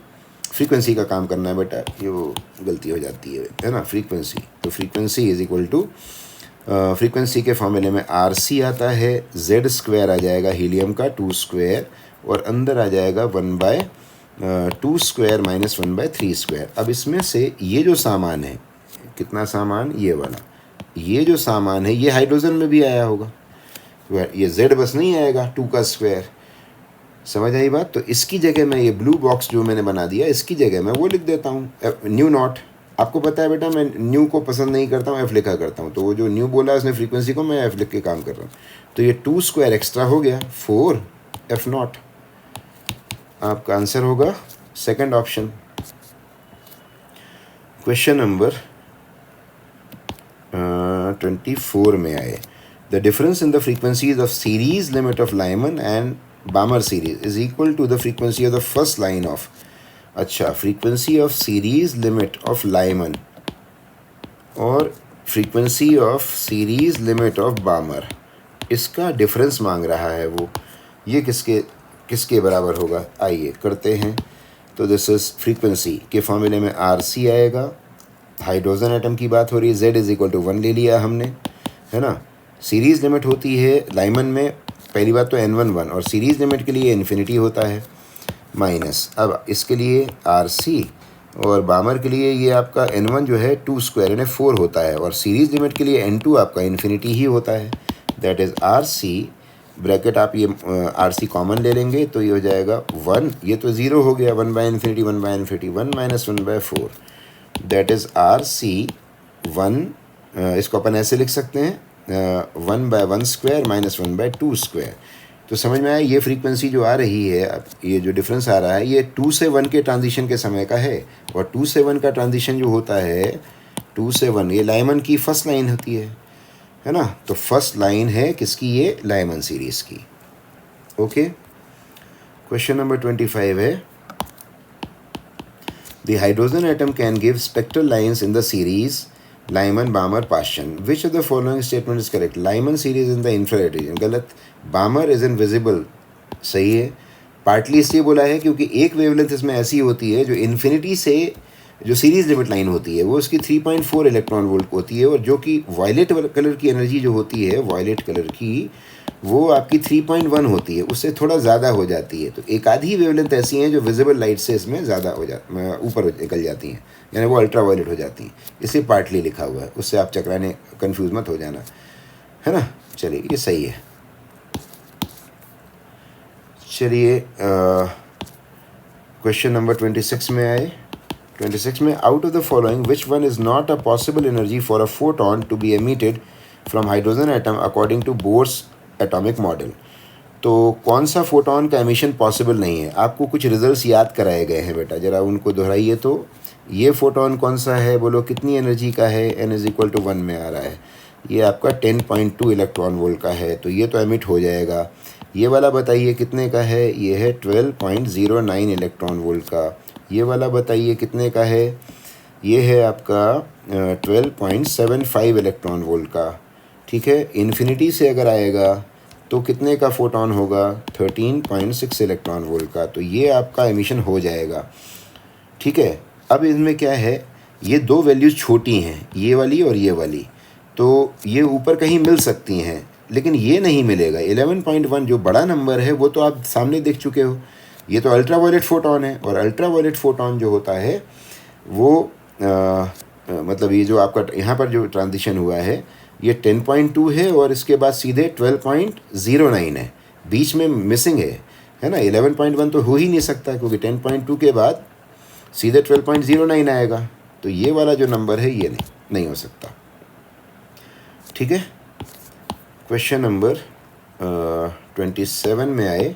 फ्रीक्वेंसी का काम करना है बेटा, ये वो गलती हो जाती है ना, फ्रीक्वेंसी। तो frequency is equal to, frequency के फॉर्मूले में RC आता है, Z² आ जाएगा हीलियम का 2², और अंदर आ जाएगा 1/2² माइनस 1/3²। अब इसमें से ये जो सामान है, कितना सामान, ये वाला, ये जो सामान है ये हाइड्रोजन में भी आया होगा, ये Z बस नहीं आएगा 2 का स्क्वायर। समझ आई बात? तो इसकी जगह मैं ये ब्लू बॉक्स जो मैंने बना दिया, इसकी जगह मैं वो लिख देता हूँ, न्यू नॉट। आपको पता है बेटा मैं न्यू को पसंद नहीं करता हूँ, एफ लिखा करता हूँ। तो वो जो न्यू बोला उसने फ्रीक्वेंसी को, मैं एफ लिख के काम कर रहा हूँ। तो ये 2² एक्स्ट्रा हो गया 4F0। आपका आंसर होगा सेकंड ऑप्शन। क्वेश्चन नंबर 24 में आए, the difference in the frequencies of series limit of Lyman and Balmer series is equal to the frequency of the first line of, अच्छा, frequency of series limit of Lyman और frequency of series limit of Balmer, इसका difference मांग रहा है वो। ये किसके बराबर होगा, आइए करते हैं। तो दिस इज फ्रीक्वेंसी के फॉर्मूले में RC आएगा, हाइड्रोजन एटम की बात हो रही है, Z इज इक्वल टू 1 ले लिया हमने, है ना। सीरीज़ लिमिट होती है लाइमन में, पहली बात तो N1 1, और सीरीज़ लिमिट के लिए इन्फिनिटी होता है माइनस। अब इसके लिए RC, और बामर के लिए ये आपका N1 जो है 2² यानी 4 होता है, और सीरीज़ लिमिट के लिए N2 आपका इन्फिनिटी ही होता है, दैट इज़ RC ब्रैकेट। आप ये RC कॉमन ले लेंगे तो ये हो जाएगा 1, ये तो 0 हो गया, 1/∞, 1/∞, 1 माइनस 1/4, दैट इज़ RC 1, इसको अपन ऐसे लिख सकते हैं 1/1² माइनस 1/2²। तो समझ में आया, ये फ्रीक्वेंसी जो आ रही है, अब ये जो डिफरेंस आ रहा है ये 2 से 1 के ट्रांजिशन के समय का है, और 2 से 1 का ट्रांजिशन जो होता है 2 से 1, ये लाइमन की फर्स्ट लाइन होती है ना। तो फर्स्ट लाइन है किसकी, ये लाइमन सीरीज़ की। ओके, क्वेश्चन नंबर 25 है, the hydrogen atom can give spectral lines in the series Lyman-Balmer partition. Which of the following statement is correct? Lyman series in the infrared region, गलत। Balmer is invisible, सही है। Partly इसलिए बोला है क्योंकि एक wavelength इसमें ऐसी होती है जो इन्फिनिटी से जो सीरीज लिमिट लाइन होती है वो उसकी 3.4 इलेक्ट्रॉन वोल्ट होती है, और जो कि वायलेट कलर की एनर्जी जो होती है, वायलेट कलर की, वो आपकी 3.1 होती है, उससे थोड़ा ज़्यादा हो जाती है। तो एक आधी वेवलेंथ ऐसी हैं जो विजिबल लाइट से इसमें ज़्यादा हो ऊपर निकल जाती हैं, यानी वो अल्ट्रा वायलेट हो जाती हैं, इसे पार्टली लिखा हुआ है, उससे आप चकराने कंफ्यूज मत हो जाना, है ना। चलिए ये सही है। चलिए क्वेश्चन नंबर 26 में आए। 26 में, out of the following which one is not a possible energy for a photon to be emitted from hydrogen atom according to Bohr's atomic model. तो कौन सा फोटोन का एमिशन पॉसिबल नहीं है, आपको कुछ रिजल्ट्स याद कराए गए हैं बेटा, ज़रा उनको दोहराइए। तो ये फोटोन कौन सा है, बोलो कितनी एनर्जी का है, n इज इक्वल टू 1 में आ रहा है, ये आपका 10.2 इलेक्ट्रॉन वोल्ट का है, तो ये तो एमिट हो जाएगा। ये वाला बताइए कितने का है, ये है 12.09 इलेक्ट्रॉन वोल्ट का। ये वाला बताइए कितने का है, ये है आपका 12.75 इलेक्ट्रॉन वोल्ट का। ठीक है, इन्फिनिटी से अगर आएगा तो कितने का फोटोन होगा, 13.6 इलेक्ट्रॉन वोल्ट का। तो ये आपका एमिशन हो जाएगा। ठीक है, अब इसमें क्या है, ये दो वैल्यूज़ छोटी हैं, ये वाली और ये वाली, तो ये ऊपर कहीं मिल सकती हैं, लेकिन ये नहीं मिलेगा। 11.1 जो बड़ा नंबर है वो तो आप सामने देख चुके हो, ये तो अल्ट्रा वायलेट फोटोन है, और अल्ट्रा वायलेट फोटोन जो होता है वो मतलब ये जो आपका यहाँ पर जो ट्रांजिशन हुआ है ये 10.2 है, और इसके बाद सीधे 12.09 है, बीच में मिसिंग है ना। 11.1 तो हो ही नहीं सकता, क्योंकि 10.2 के बाद सीधे 12.09 आएगा, तो ये वाला जो नंबर है ये नहीं हो सकता। ठीक है, क्वेश्चन नंबर 27 में आए,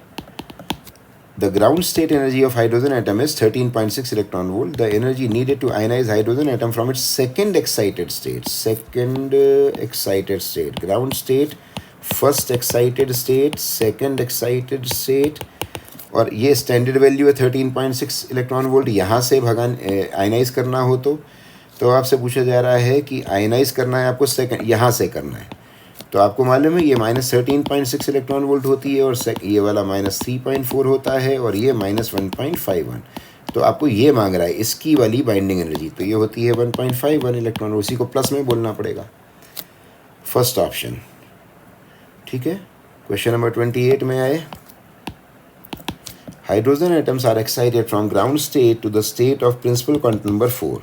the ground state energy of hydrogen atom is 13.6 electron volt. The energy needed to ionise hydrogen atom from its second excited state. Ground state, first excited state, second excited state, और ये standard value है 13.6 electron volt. यहाँ से ionise करना हो तो तो आपसे पूछा जा रहा है कि आयनाइज करना है आपको सेकंड यहाँ से करना है, तो आपको मालूम है ये -13.6 इलेक्ट्रॉन वोल्ट होती है और ये वाला -3.4 होता है और ये -1.51। तो आपको ये मांग रहा है इसकी वाली बाइंडिंग एनर्जी, तो ये होती है 1.51 इलेक्ट्रॉन, उसी को प्लस में बोलना पड़ेगा, फर्स्ट ऑप्शन। ठीक है, क्वेश्चन नंबर 28 में आए। Hydrogen atoms are excited from ground state to the state of principal quantum number 4।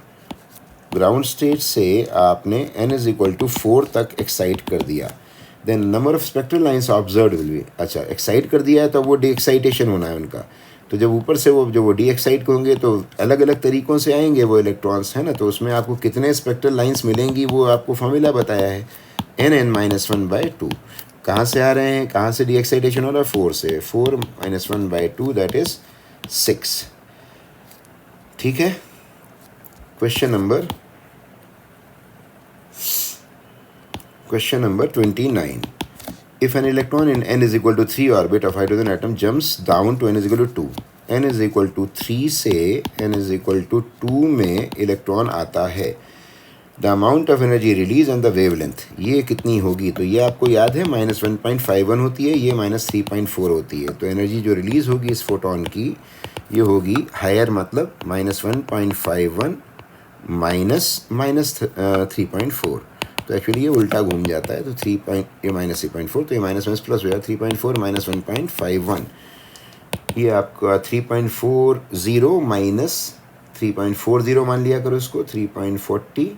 Ground state से आपने n इज इक्वल टू 4 तक एक्साइट कर दिया, then number of spectral lines observe will be, अच्छा excite कर दिया है तो वो डी एक्साइटेशन होना है उनका, तो जब ऊपर से वो डी एक्साइट होंगे तो अलग अलग तरीक़ों से आएंगे वो इलेक्ट्रॉन्स, है ना, तो उसमें आपको कितने स्पेक्ट्रल लाइन्स मिलेंगी वो आपको फॉर्मूला बताया है, n(n-1/2). कहाँ से आ रहे हैं, कहाँ से डी एक्साइटेशन हो रहा है, 4 से, 4-1/2 दैट इज़ 6। ठीक है, question number 29. If an electron in n is equal to 3 orbit of hydrogen atom jumps down to n is equal to 2, n is equal to 3 से n is equal to 2 में electron आता है, the amount of energy release and the wavelength ये कितनी होगी, तो ये आपको याद है -1.51 होती है, ये -3.4 होती है, तो एनर्जी जो रिलीज़ होगी इस फोटोन की ये होगी हायर, मतलब -1.51 -3.4, तो एक्चुअली ये उल्टा घूम जाता है, तो ये -3.4, तो ये माइनस प्लस हो जाए 3.4 -1.51, ये आपका 3.40 माइनस 3.40 मान लिया करो इसको, 3.40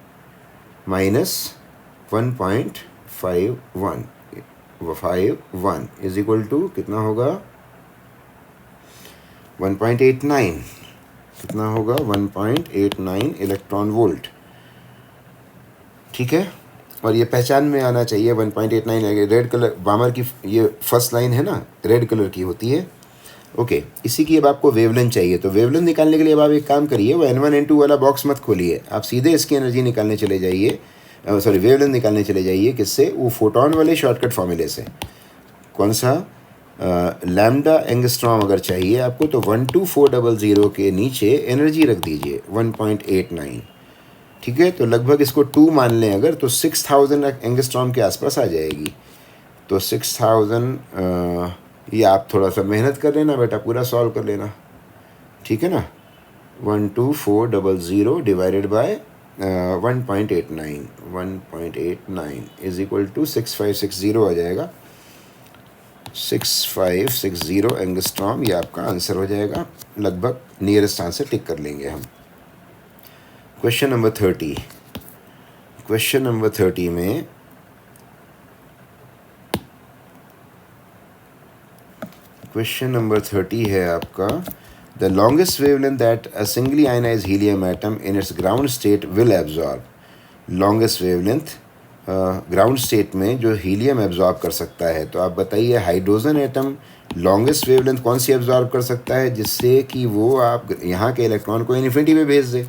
माइनस 1.51 इज इक्वल टू कितना होगा, 1.89, कितना होगा 1.89 इलेक्ट्रॉन वोल्ट। ठीक है, और ये पहचान में आना चाहिए 1.89, रेड कलर बामर की ये फर्स्ट लाइन है ना, रेड कलर की होती है। ओके, इसी की अब आपको वेवलेंथ चाहिए, तो वेवलेंथ निकालने के लिए अब आप एक काम करिए, वो n1 n2 वाला बॉक्स मत खोलिए, आप सीधे इसकी एनर्जी निकालने चले जाइए, सॉरी वेवलेंथ निकालने चले जाइए, किससे, वो फोटोन वाले शॉर्टकट फॉर्मूले से। कौन सा, लैम्डा एंगस्ट्रॉम अगर चाहिए आपको तो 12400 के नीचे एनर्जी रख दीजिए 1.89। ठीक है, तो लगभग इसको 2 मान लें अगर, तो 6000 एंगस्ट्रॉम के आसपास आ जाएगी, तो 6000, ये आप थोड़ा सा मेहनत कर लेना बेटा, पूरा सॉल्व कर लेना, ठीक है ना, 12400 divided by 1.89 is equal to 6560 आ जाएगा, 6560 एंगस्ट्रॉम, ये आपका आंसर हो जाएगा, लगभग नियरेस्ट आंसर टिक कर लेंगे हम। क्वेश्चन नंबर 30, क्वेश्चन नंबर 30 में क्वेश्चन नंबर 30 है आपका, the longest wavelength that a singly ionise helium atom in its ground state will absorb. Longest wavelength ground state में जो हीलियम एब्जॉर्ब कर सकता है, तो आप बताइए हाइड्रोजन एटम लॉन्गेस्ट वेवलेंथ कौन सी एब्जॉर्ब कर सकता है जिससे कि वो आप यहाँ के इलेक्ट्रॉन को इन्फिनिटी में भेज दे,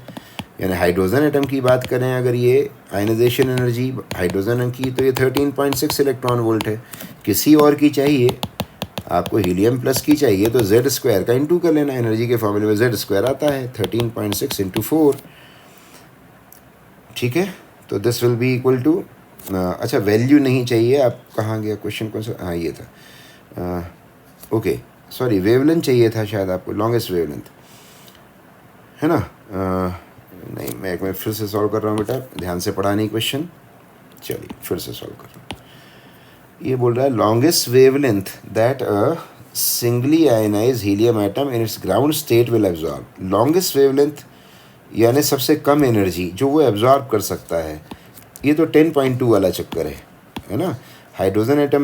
यानी हाइड्रोजन एटम की बात करें अगर ये आयनाइजेशन एनर्जी हाइड्रोजन की, तो ये 13.6 इलेक्ट्रॉन वोल्ट है। किसी और की चाहिए आपको, हीलियम प्लस की चाहिए, तो Z² का इंटू कर लेना, एनर्जी के फॉर्मूले में Z² आता है 13.6 × 4। ठीक है, तो this will be equal to, अच्छा वैल्यू नहीं चाहिए, आप कहाँ गया क्वेश्चन, कौन सा, हाँ ये था, ओके सॉरी वेवलेंथ चाहिए था शायद आपको, लॉन्गेस्ट वेवलेंथ है ना, नहीं मैं एक मिनट फिर से सॉल्व कर रहा हूँ बेटा, ध्यान से पढ़ा नहीं क्वेश्चन, चलिए फिर से सॉल्व कर रहा हूँ। ये बोल रहा है longest wavelength that a singly ionise helium atom in its ground state will absorb. Longest wavelength यानी सबसे कम एनर्जी जो वो एब्जॉर्ब कर सकता है, ये तो 10.2 वाला चक्कर है ना। हाइड्रोजन एटम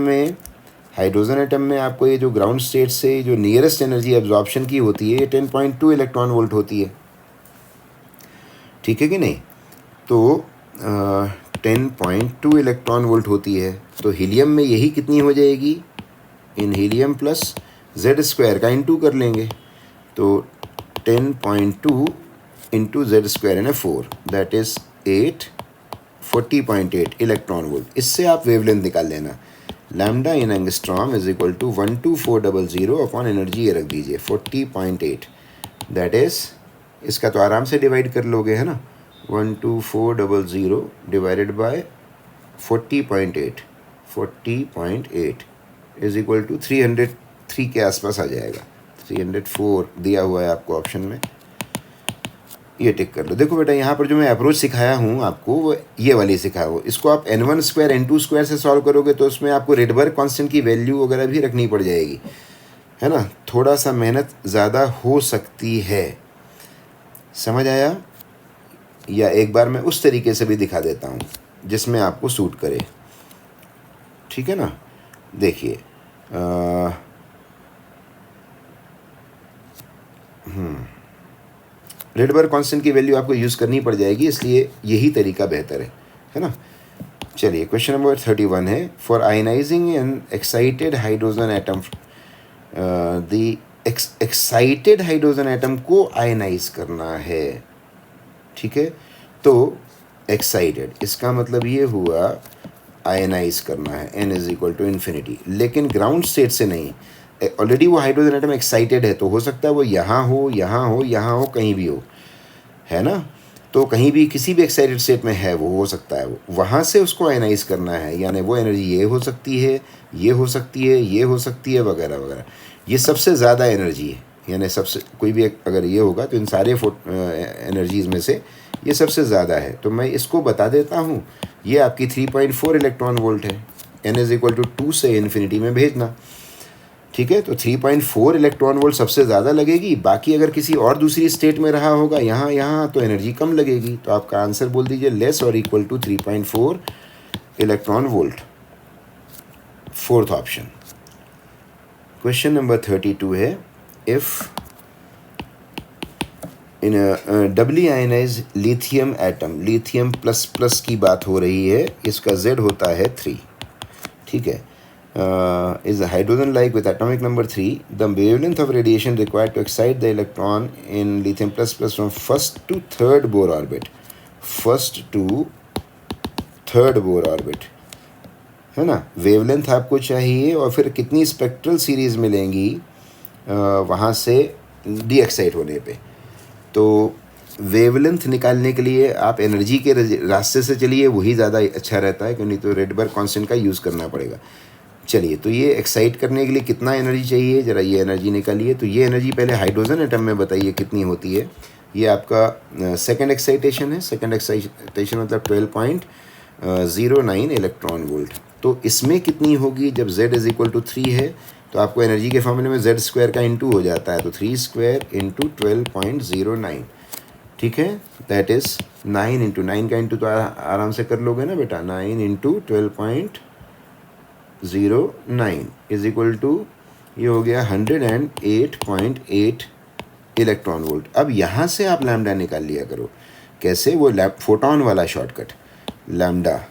में आपको ये जो ग्राउंड स्टेट से जो नियरेस्ट एनर्जी एब्जॉर्प्शन की होती है ये 10.2 इलेक्ट्रॉन वोल्ट होती है, ठीक है कि नहीं, तो 10.2 इलेक्ट्रॉन वोल्ट होती है, तो हीलियम में यही कितनी हो जाएगी, इन हीलियम प्लस Z² का इंटू कर लेंगे, तो 10.2 इंटू Z² यानी 4 दैट इज़ 40.8 इलेक्ट्रॉन वोल्ट। इससे आप वेवलेंथ निकाल लेना, lambda in angstrom is equal to 12400 upon energy ये रख दीजिए 40.8 दैट इज़, इसका तो आराम से डिवाइड कर लोगे है ना, 12400 divided by 40.8 is equal to 303 के आसपास आ जाएगा। 304 दिया हुआ है आपको ऑप्शन में, ये टिक कर लो। देखो बेटा, यहाँ पर जो मैं अप्रोच सिखाया हूँ आपको वो ये वाली सिखाया हो, इसको आप n1 स्क्वायर n2 स्क्वायर से सॉल्व करोगे तो उसमें आपको रेडबर्ग कांस्टेंट की वैल्यू वगैरह भी रखनी पड़ जाएगी, है ना। थोड़ा सा मेहनत ज़्यादा हो सकती है, समझ आया। या एक बार मैं उस तरीके से भी दिखा देता हूँ जिसमें आपको सूट करे, ठीक है ना। देखिए रेडबर्ग कांस्टेंट की वैल्यू आपको यूज़ करनी पड़ जाएगी, इसलिए यही तरीका बेहतर है ना। चलिए क्वेश्चन नंबर 31 है, for ionising N excited hydrogen atom, the excited hydrogen atom को आयनाइज करना है, ठीक है। तो एक्साइटेड, इसका मतलब ये हुआ आयनाइज करना है, n is equal to infinity, लेकिन ग्राउंड स्टेट से नहीं। ऑलरेडी वो हाइड्रोजन एटम एक्साइटेड है, तो हो सकता है वो यहाँ हो, यहाँ हो, यहाँ हो, कहीं भी हो, है ना। तो कहीं भी किसी भी एक्साइटेड स्टेट में है वो, हो सकता है वो, वहाँ से उसको आयनाइज करना है, यानी वो एनर्जी ये हो सकती है, ये हो सकती है, ये हो सकती है, वगैरह वगैरह। ये सबसे ज़्यादा एनर्जी है, यानी सबसे कोई भी अगर ये होगा तो इन सारे एनर्जीज़ में से ये सबसे ज़्यादा है। तो मैं इसको बता देता हूँ, ये आपकी 3.4 इलेक्ट्रॉन वोल्ट है, n इज इक्वल टू 2 से इन्फिनिटी में भेजना, ठीक है। तो 3.4 इलेक्ट्रॉन वोल्ट सबसे ज़्यादा लगेगी, बाकी अगर किसी और दूसरी स्टेट में रहा होगा यहाँ तो एनर्जी कम लगेगी। तो आपका आंसर बोल दीजिए लेस और equal to 3.4 electron volt, fourth option. Question number 32 है, if in doubly ionise lithium atom, lithium plus plus की बात हो रही है, इसका Z होता है 3, ठीक है। Is a hydrogen like with atomic number 3, the wavelength of radiation required to excite the electron in lithium plus plus from first to third Bohr orbit, first to third Bohr orbit, है ना। Wavelength आपको चाहिए और फिर कितनी spectral series मिलेंगी वहाँ से डी एक्साइट होने पे। तो वेवलेंथ निकालने के लिए आप एनर्जी के रास्ते से चलिए, वही ज़्यादा अच्छा रहता है, क्योंकि तो रेडबर्ग कांस्टेंट का यूज़ करना पड़ेगा। चलिए, तो ये एक्साइट करने के लिए कितना एनर्जी चाहिए, ज़रा ये एनर्जी निकालिए। तो ये एनर्जी पहले हाइड्रोजन एटम में बताइए कितनी होती है। ये आपका सेकंड एक्साइटेशन है, सेकंड एक्साइटेशन मतलब 12.09 इलेक्ट्रॉन वोल्ट। तो इसमें कितनी होगी, जब Z इज इक्वल टू 3 है तो आपको एनर्जी के फॉर्मूले में Z स्क्वायर का इंटू हो जाता है, तो 3 स्क्वायर इंटू 12.09, ठीक है। दैट इज़ 9 इंटू 9 का इंटू तो आराम से कर लोगे ना बेटा, 9 इंटू 12.09 इज इक्वल टू, ये हो गया 108.8 इलेक्ट्रॉन वोल्ट। अब यहाँ से आप लैम्डा निकाल लिया करो, कैसे, वो फोटोन वाला शॉर्टकट, लैम्डा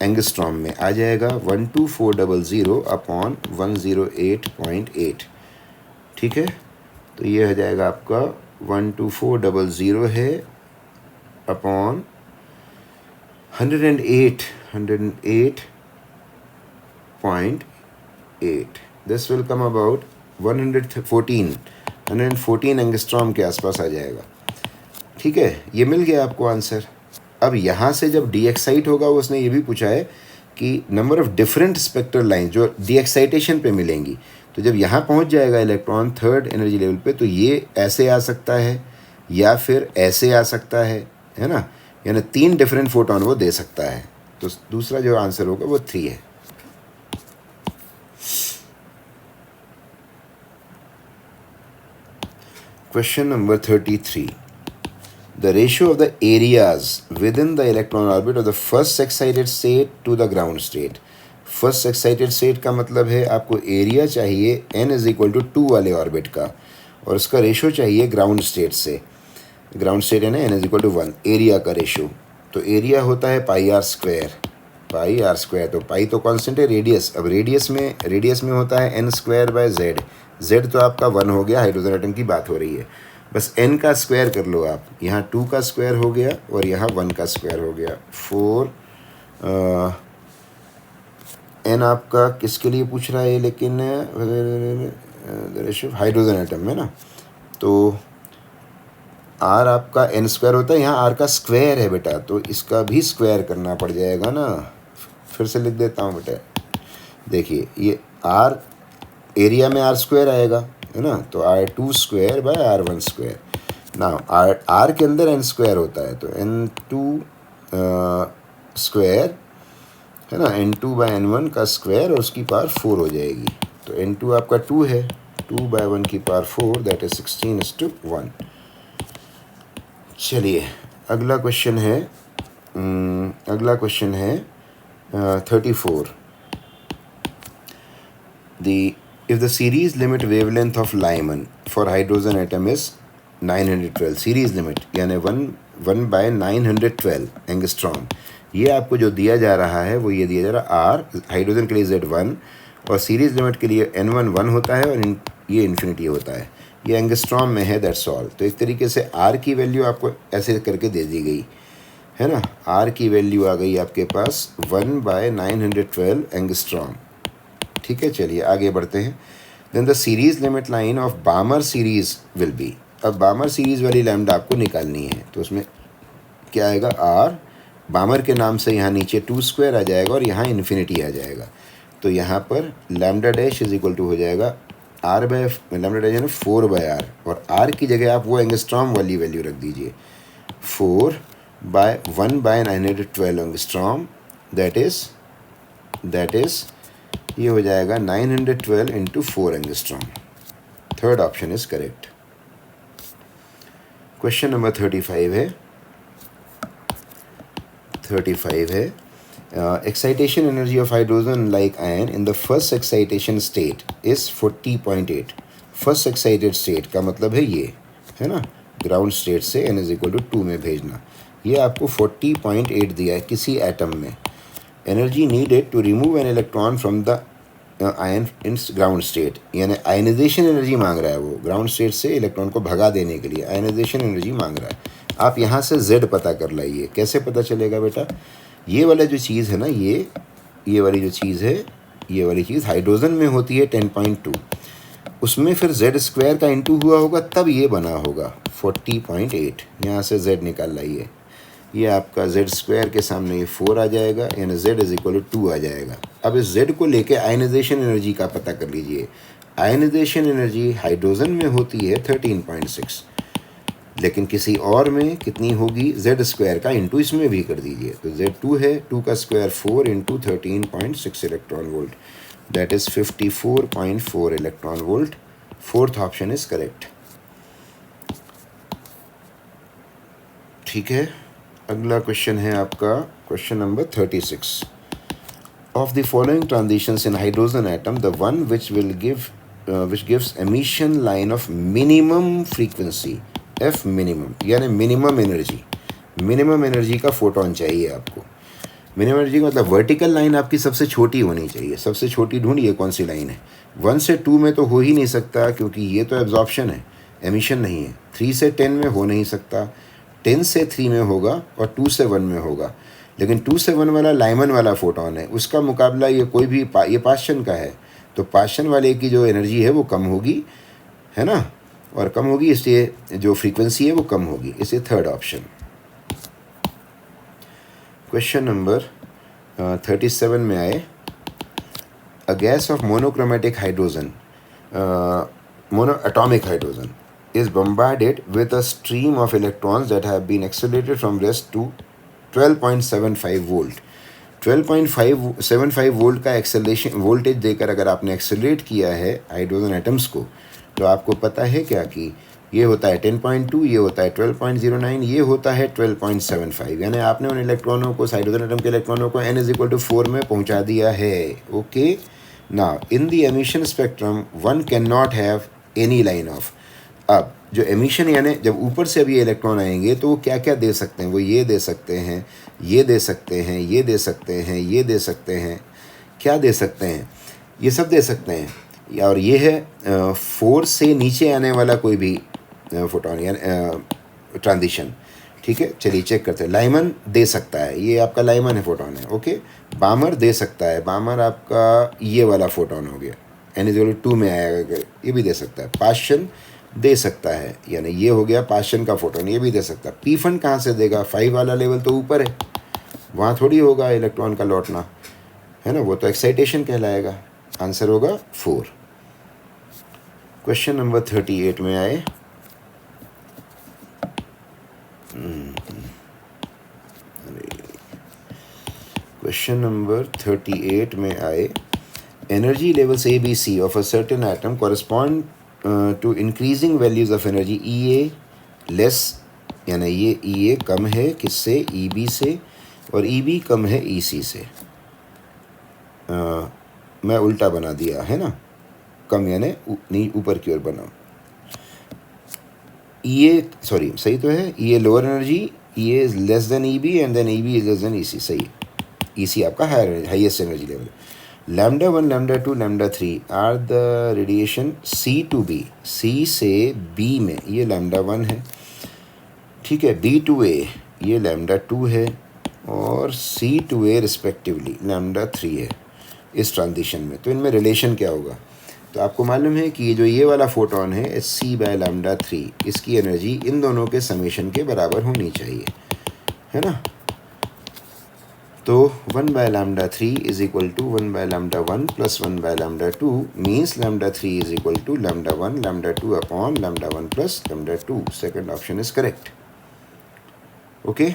एंगस्ट्रॉम में आ जाएगा 12400 अपॉन 108.8, ठीक है। तो ये हो जाएगा आपका 12400 है upon 108.8, this will come about 114 angstrom के आसपास आ जाएगा, ठीक है। ये मिल गया आपको आंसर। अब यहाँ से जब डी एक्साइट होगा, उसने ये भी पूछा है कि number of different spectral line जो डी एक्साइटेशन पे मिलेंगी, तो जब यहाँ पहुँच जाएगा इलेक्ट्रॉन थर्ड एनर्जी लेवल पे, तो ये ऐसे आ सकता है या फिर ऐसे आ सकता है ना, यानी 3 डिफरेंट फोटोन वो दे सकता है। तो दूसरा जो आंसर होगा वो 3 है। Question number 33, the ratio of the areas within the electron orbit of the first excited state to the ground state. First excited state का मतलब है आपको एरिया चाहिए n इज इक्वल टू 2 वाले ऑर्बिट का, और उसका रेशो चाहिए ग्राउंड स्टेट से। ग्राउंड स्टेट है ना, n is equal to 1, area का रेशो। तो एरिया होता है पाई आर स्क्वायर, तो पाई तो कांस्टेंट है, रेडियस, अब रेडियस में होता है n स्क्वायर बाय z तो आपका 1 हो गया, हाइड्रोजन एटम की बात हो रही है, बस n का स्क्वायर कर लो आप, यहाँ 2 का स्क्वायर हो गया और यहाँ 1 का स्क्वायर हो गया, 4 n आपका किसके लिए पूछ रहा है, लेकिन हाइड्रोजन एटम में ना, तो आर आपका एन स्क्वायर होता है, यहाँ आर का स्क्वायर है बेटा, तो इसका भी स्क्वायर करना पड़ जाएगा ना। फिर से लिख देता हूँ बेटा, देखिए ये आर एरिया में आर स्क्वायर आएगा, है ना, तो R2 square by R1 square. ना आर के अंदर एन स्क्वायर होता है, तो N2 स्क्वायर, है ना, N2 बाय N1 का स्क्वायर और उसकी पावर 4 हो जाएगी। तो N2 आपका 2 है, 2 बाय 1 की पावर 4, दैट इज 16:1। चलिए अगला क्वेश्चन है, 34। If the series limit wavelength of Lyman for hydrogen atom is 912, series limit यानी 1/912 एंगस्ट्रॉम, ये आपको जो दिया जा रहा है वो ये दिया जा रहा है R हाइड्रोजन के लिए Z1 और सीरीज लिमिट के लिए N1 1 होता है और ये इन्फिनिटी होता है, ये एंगस्ट्रॉम में है, दैट्स ऑल। तो इस तरीके से R की वैल्यू आपको ऐसे करके दे दी गई है ना, R की वैल्यू आ गई आपके पास 1/912 एंगस्ट्रॉम। ठीक है, चलिए आगे बढ़ते हैं। Then the series limit line of Balmer series will be, अब बामर सीरीज वाली लैम्डा आपको निकालनी है, तो उसमें क्या आएगा, आर बामर के नाम से यहाँ नीचे 2 स्क्वायर आ जाएगा और यहाँ इन्फिनिटी आ जाएगा। तो यहाँ पर lambda dash is equal to हो जाएगा आर बाय लैम्डा डैश यानी 4/r, और आर की जगह आप वो एंगस्ट्रॉम वाली वैल्यू रख दीजिए, 4/1/912 एंगस्ट्रॉम, दैट इज ये हो जाएगा 912 into 4 angstrom. Third option is correct. Question number 35 है excitation energy of hydrogen like ion in the first excitation state is 40.8। First excited state का मतलब है ये, है ना, ग्राउंड स्टेट से n इज इक्वल टू 2 में भेजना, ये आपको 40.8 दिया है किसी एटम में। Energy needed to remove an electron from the ion in ground state, यानी आयनाइजेशन एनर्जी मांग रहा है वो, ग्राउंड स्टेट से इलेक्ट्रॉन को भगा देने के लिए आयनाइजेशन एनर्जी मांग रहा है। आप यहाँ से Z पता कर लाइए, कैसे पता चलेगा बेटा, ये वाला जो चीज़ है ना, ये वाली जो चीज़ है, ये वाली चीज़ हाइड्रोजन में होती है 10.2, उसमें फिर Z स्क्वायर का इंटू हुआ होगा तब ये बना होगा 40.8। यहाँ से Z निकाल लाइए, ये आपका Z स्क्वायर के सामने ये 4 आ जाएगा, यानी Z इज इक्वल टू 2 आ जाएगा। अब इस Z को लेके आयनाइजेशन एनर्जी का पता कर लीजिए। आयनाइजेशन एनर्जी हाइड्रोजन में होती है 13.6, लेकिन किसी और में कितनी होगी, Z स्क्वायर का इंटू इसमें भी कर दीजिए, तो Z2 है, 2 का square 4 into 13.6 electron volt, that is 54.4 electron volt. Fourth option is correct. ठीक है, अगला क्वेश्चन है आपका question number 36। Of the following transitions in hydrogen atom the one which gives emission line of minimum frequency F minimum, यानी minimum energy का photon चाहिए आपको। Minimum energy का मतलब वर्टिकल लाइन आपकी सबसे छोटी होनी चाहिए, सबसे छोटी ढूंढिए कौन सी लाइन है। 1 से 2 में तो हो ही नहीं सकता क्योंकि ये तो एब्जॉर्प्शन है, एमिशन नहीं है। 3 से 10 में हो नहीं सकता, 10 से 3 में होगा और 2 से 1 में होगा, लेकिन 2 से 1 वाला लाइमन वाला फोटोन है, उसका मुकाबला ये कोई भी ये पाश्चन का है, तो पाश्चन वाले की जो एनर्जी है वो कम होगी, है ना, और कम होगी, इसलिए जो फ्रीक्वेंसी है वो कम होगी, इसलिए थर्ड ऑप्शन। क्वेश्चन नंबर 37 में आए, a gas off monochromatic hydrogen monoatomic hydrogen is bombarded with a stream of electrons that have been accelerated from rest to 12.75 volt. 12.75 volt का एक्सेलरेशन वोल्टेज देकर अगर आपने एक्सेलरेट किया है हाइड्रोजन एटम्स को, तो आपको पता है क्या कि ये होता है 10.2, ये होता है 12.09, ये होता है 12.75, यानी आपने उन इलेक्ट्रॉनों को, हाइड्रोजन एटम के इलेक्ट्रॉनों को n इज इक्वल टू 4 में पहुंचा दिया है। Okay, now in the emission spectrum one can not have any line of. अब जो एमिशन यानी जब ऊपर से अब ये इलेक्ट्रॉन आएंगे तो वो क्या क्या दे सकते हैं, वो ये दे सकते हैं, ये दे सकते हैं, ये दे सकते हैं, ये दे सकते हैं, क्या दे सकते हैं, ये सब दे सकते हैं। और ये है 4 से नीचे आने वाला कोई भी फोटोन या ट्रांजिशन। ठीक है, चलिए चेक करते हैं। लाइमन दे सकता है, ये आपका लाइमन है, फोटोन है। ओके, बामर दे सकता है, बामर आपका ये वाला फोटोन हो गया, n = 2 में आएगा, ये भी दे सकता है। पाश्चन दे सकता है, यानी ये हो गया पाशन का फोटोन, ये भी दे सकता है। पी फन कहाँ से देगा? 5 वाला लेवल तो ऊपर है, वहाँ थोड़ी होगा इलेक्ट्रॉन का लौटना, है ना, वो तो एक्साइटेशन कहलाएगा। आंसर होगा 4। क्वेश्चन नंबर 38 में आए। क्वेश्चन नंबर 38 में आए, energy levels A, B, C of a certain atom correspond to increasing values of energy EA less, यानी ये EA कम है किससे? EB से, और EB कम है EC से। मैं उल्टा बना दिया है ना, कम यानी ऊपर की ओर बना। EA सॉरी सही तो है, EA lower energy, EA is less than EB and then EB is less than EC, सही है। EC आपका highest energy level. Lambda 1, lambda 2, lambda 3 are the radiation C to B, C से B में, ये lambda 1 है, ठीक है, B to A ये लैम्डा 2 है, और C to A respectively lambda 3 है इस ट्रांजिशन में। तो इनमें रिलेशन क्या होगा? तो आपको मालूम है कि ये जो ये वाला फोटोन है C बाय लैम्डा 3, इसकी एनर्जी इन दोनों के समेशन के बराबर होनी चाहिए, है ना। तो 1 by lambda 3 is equal to 1 by lambda 1 plus 1 by lambda 2 means lambda 3 is equal to lambda 1 lambda 2 upon lambda 1 plus lambda 2। Second option is correct. Okay.